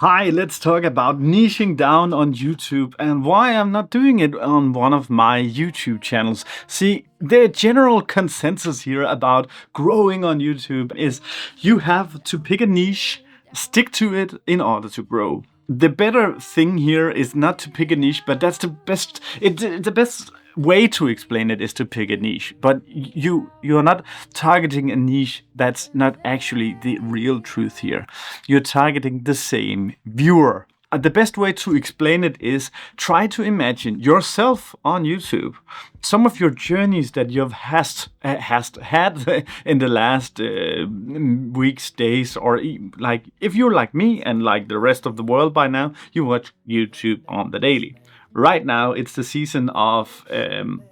Hi, let's talk about niching down on YouTube and why I'm not doing it on one of my YouTube channels. See, the general consensus here about growing on YouTube is you have to pick a niche, stick to it in order to grow. The better thing here is not to pick a niche, but that's the best. The best way to explain it is to pick a niche, but you're not targeting a niche that's not actually the real truth here. You're targeting the same viewer. The best way to explain it is try to imagine yourself on YouTube. Some of your journeys that you've had in the last weeks, days, or like if you're like me and like the rest of the world by now, you watch YouTube on the daily. Right now, it's the season of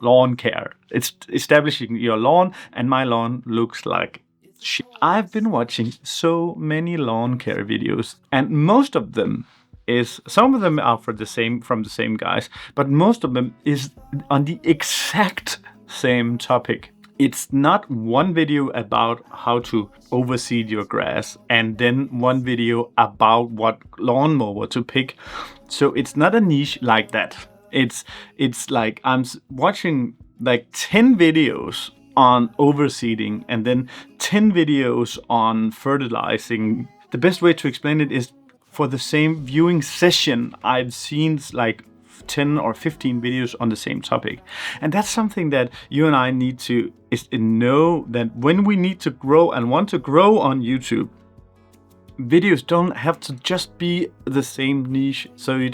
lawn care. It's establishing your lawn, and my lawn looks like shit. I've been watching so many lawn care videos, and most of them is some of them are from the same guys, but most of them is on the exact same topic. It's not one video about how to overseed your grass and then one video about what lawnmower to pick. So it's not a niche like that. It's like I'm watching like 10 videos on overseeding and then 10 videos on fertilizing. The best way to explain it is for the same viewing session, I've seen like 10 or 15 videos on the same topic. And that's something that you and I need to know, that when we need to grow and want to grow on YouTube, videos don't have to just be the same niche. So you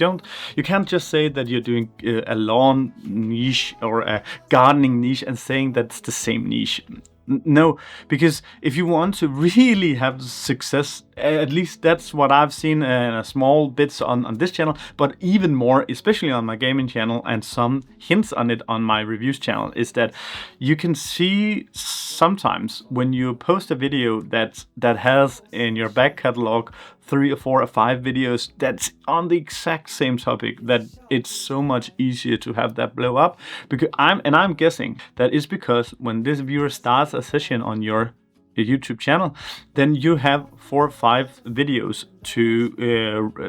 can't just say that you're doing a lawn niche or a gardening niche and saying that's the same niche. No, because if you want to really have success, at least that's what I've seen small bits on this channel, but even more, especially on my gaming channel and some hints on it on my reviews channel, is that you can see sometimes when you post a video that has in your back catalog 3 or 4 or 5 videos that's on the exact same topic, that it's so much easier to have that blow up. Because I'm guessing that is because when this viewer starts a session on your YouTube channel, then you have 4 or 5 videos to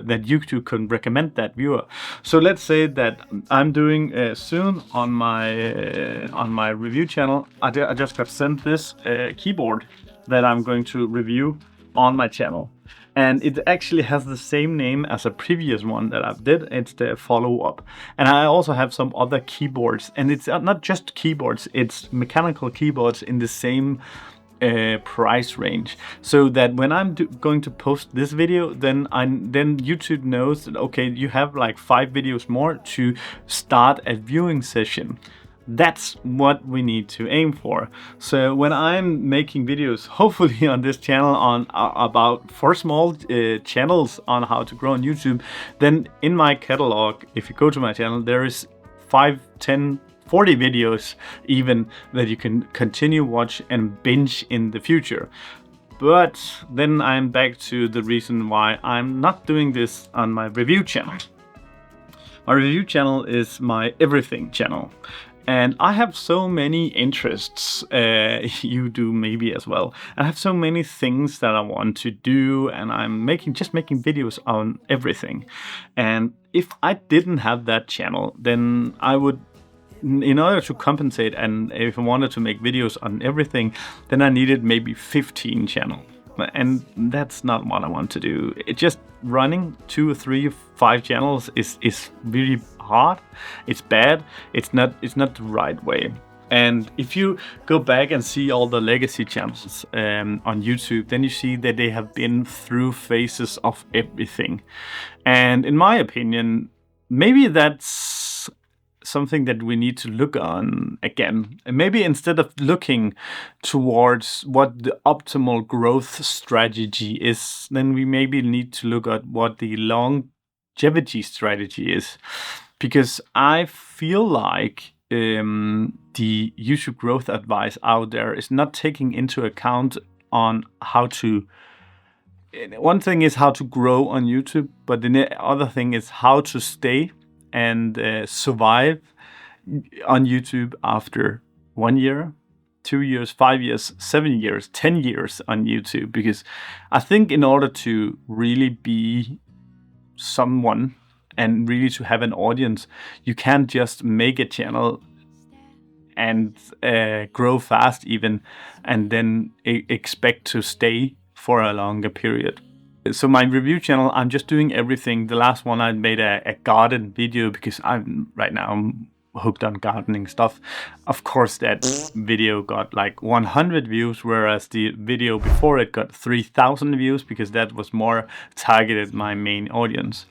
that YouTube can recommend that viewer. So let's say that I'm doing soon on my review channel. I just got sent this keyboard that I'm going to review on my channel. And it actually has the same name as a previous one that I've did. It's the follow-up. And I also have some other keyboards. And it's not just keyboards, it's mechanical keyboards in the same price range. So that when I'm going to post this video, then YouTube knows that, okay, you have like 5 videos more to start a viewing session. That's what we need to aim for. So when I'm making videos, hopefully on this channel on about for small channels on how to grow on YouTube, then in my catalog, if you go to my channel, there is 5, 10, 40 videos even that you can continue watch and binge in the future. But then I'm back to the reason why I'm not doing this on my review channel. My review channel is my everything channel. And I have so many interests, you do maybe as well. I have so many things that I want to do, and I'm just making videos on everything. And if I didn't have that channel, then I would, in order to compensate, and if I wanted to make videos on everything, then I needed maybe 15 channels. And that's not what I want to do. It just running 2 or 3 or 5 channels is really hard. It's bad. It's not the right way. And if you go back and see all the legacy channels on YouTube, then you see that they have been through phases of everything. And in my opinion, maybe that's something that we need to look on again. And maybe instead of looking towards what the optimal growth strategy is, then we maybe need to look at what the longevity strategy is. Because I feel like the YouTube growth advice out there is not taking into account on how to. One thing is how to grow on YouTube, but the other thing is how to stay and survive on YouTube after 1 year, 2 years, 5 years, 7 years, 10 years on YouTube. Because I think in order to really be someone and really to have an audience, you can't just make a channel and grow fast even, and then expect to stay for a longer period. So my review channel, I'm just doing everything. The last one I made a garden video because I'm hooked on gardening stuff. Of course, that video got like 100 views, whereas the video before it got 3,000 views because that was more targeted my main audience.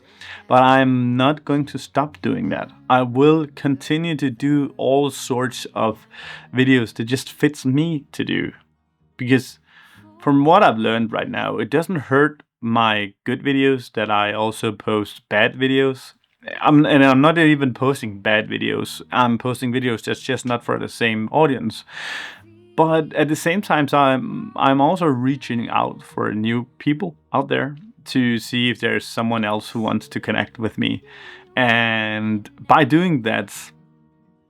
But I'm not going to stop doing that. I will continue to do all sorts of videos that just fits me to do. Because from what I've learned right now, it doesn't hurt my good videos that I also post bad videos. I'm not even posting bad videos. I'm posting videos that's just not for the same audience. But at the same time, I'm also reaching out for new people out there to see if there's someone else who wants to connect with me. And by doing that,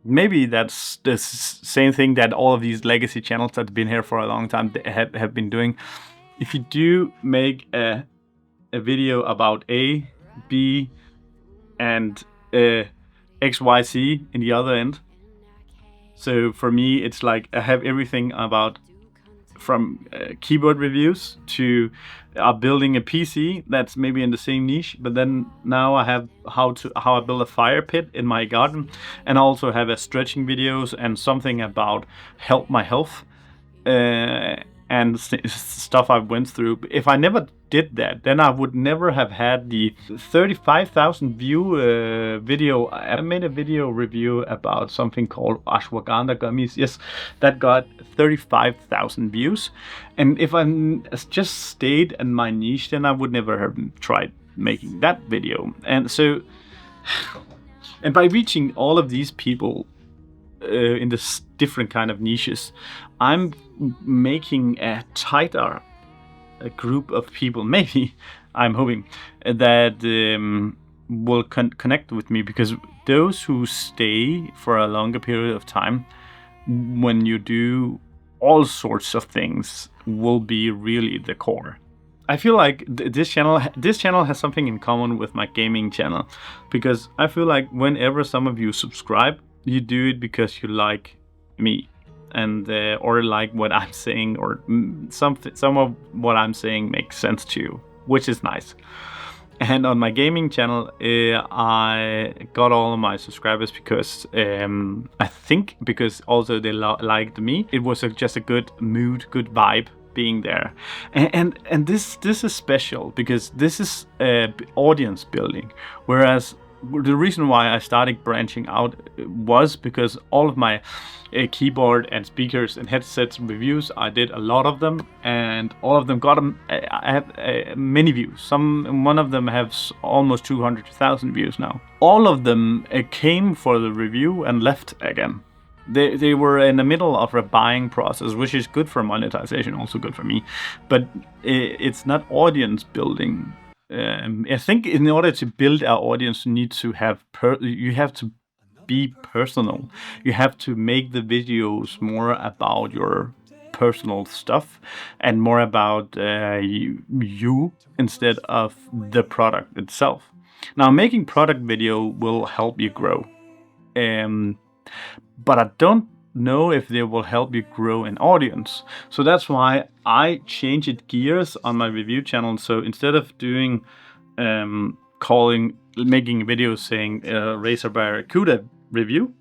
maybe that's the same thing that all of these legacy channels that have been here for a long time have been doing. If you do make a video about A, B, and XYZ in the other end. So for me, it's like I have everything about from keyboard reviews to building a PC that's maybe in the same niche, but then now I have how I build a fire pit in my garden, and I also have a stretching videos and something about my health and stuff I went through. If I never did that, then I would never have had the 35,000 view video. I made a video review about something called ashwagandha gummies. Yes, that got 35,000 views. And if I just stayed in my niche, then I would never have tried making that video. And so, and by reaching all of these people in this different kind of niches, I'm making a tighter group of people, maybe I'm hoping, that will connect with me, because those who stay for a longer period of time when you do all sorts of things will be really the core. I feel like this channel has something in common with my gaming channel, because I feel like whenever some of you subscribe, you do it because you like me and or like what I'm saying, or some of what I'm saying makes sense to you, which is nice. And on my gaming channel, I got all of my subscribers because I think because also they liked me. It was just a good mood, good vibe being there, and this is special because this is audience building, whereas the reason why I started branching out was because all of my keyboard and speakers and headsets reviews, I did a lot of them, and all of them got I have many views. One of them has almost 200,000 views now. All of them came for the review and left again. They were in the middle of a buying process, which is good for monetization, also good for me, but it's not audience building. I think in order to build our audience, you need to have you have to be personal. You have to make the videos more about your personal stuff and more about you instead of the product itself. Now, making product video will help you grow, but I don't know if they will help you grow an audience. So that's why I changed gears on my review channel. So instead of doing making videos saying Razer Barracuda review,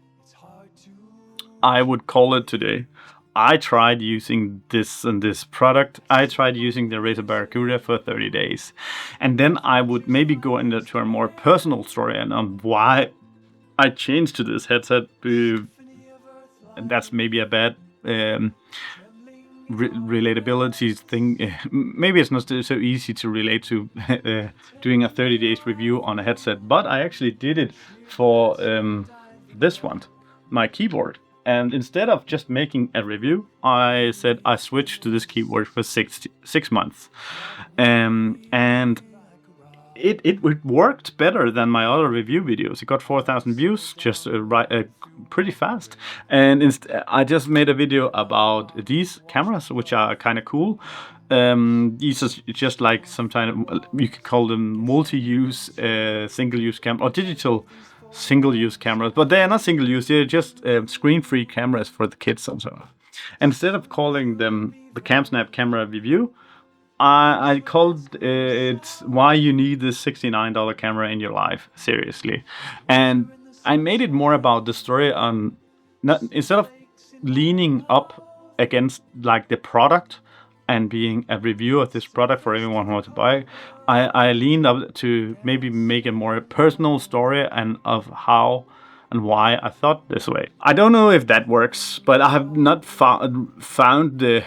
I would call it today, I tried using this and this product. I tried using the Razer Barracuda for 30 days. And then I would maybe go into a more personal story and on why I changed to this headset. And that's maybe a bad relatability thing. Maybe it's not so easy to relate to doing a 30 days review on a headset, but I actually did it for this one, my keyboard. And instead of just making a review, I said I switched to this keyboard for 6 months, and it worked better than my other review videos. It got 4,000 views just pretty fast. And I just made a video about these cameras, which are kind of cool. These are just like some kind of, you could call them multi-use, single-use camera, or digital single-use cameras, but they are not single-use. They're just screen-free cameras for the kids and so on. Instead of calling them the CamSnap Camera Review, I called it Why You Need This $69 Camera in Your Life, seriously. And I made it more about the story on, not, instead of leaning up against like the product and being a review of this product for everyone who wants to buy, I leaned up to maybe make a more personal story and of how and why I thought this way. I don't know if that works, but I have not found the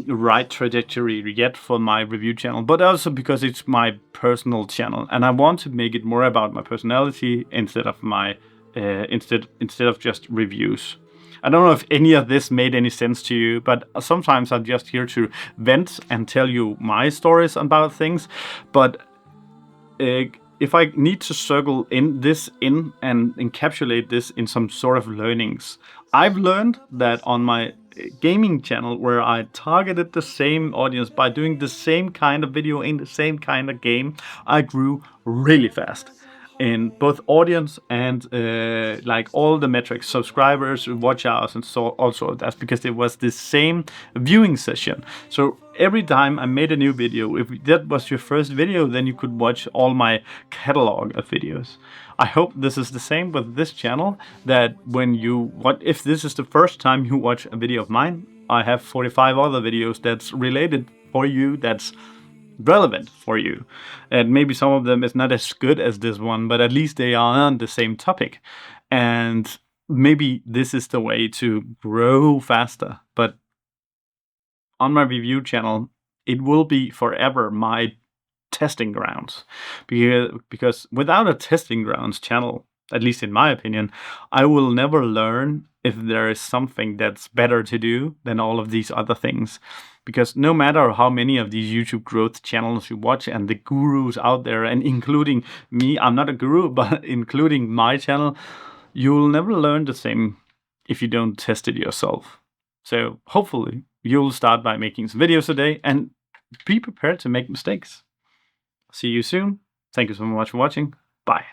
right trajectory yet for my review channel, but also because it's my personal channel and I want to make it more about my personality instead of my instead of just reviews. I don't know if any of this made any sense to you, but sometimes I'm just here to vent and tell you my stories about things. But if I need to circle in and encapsulate this in some sort of learnings, I've learned that on my gaming channel, where I targeted the same audience by doing the same kind of video in the same kind of game, I grew really fast in both audience and like all the metrics, subscribers, watch hours, and so also that's because it was the same viewing session. So every time I made a new video, if that was your first video, then you could watch all my catalog of videos. I hope this is the same with this channel, that if this is the first time you watch a video of mine, I have 45 other videos that's related for you, that's relevant for you, and maybe some of them is not as good as this one, but at least they are on the same topic, and maybe this is the way to grow faster. But on my review channel, it will be forever my testing grounds, because without a testing grounds channel, at least in my opinion, I will never learn if there is something that's better to do than all of these other things. Because no matter how many of these YouTube growth channels you watch and the gurus out there, and including me, I'm not a guru, but including my channel, you'll never learn the same if you don't test it yourself. So hopefully you'll start by making some videos today and be prepared to make mistakes. See you soon. Thank you so much for watching. Bye.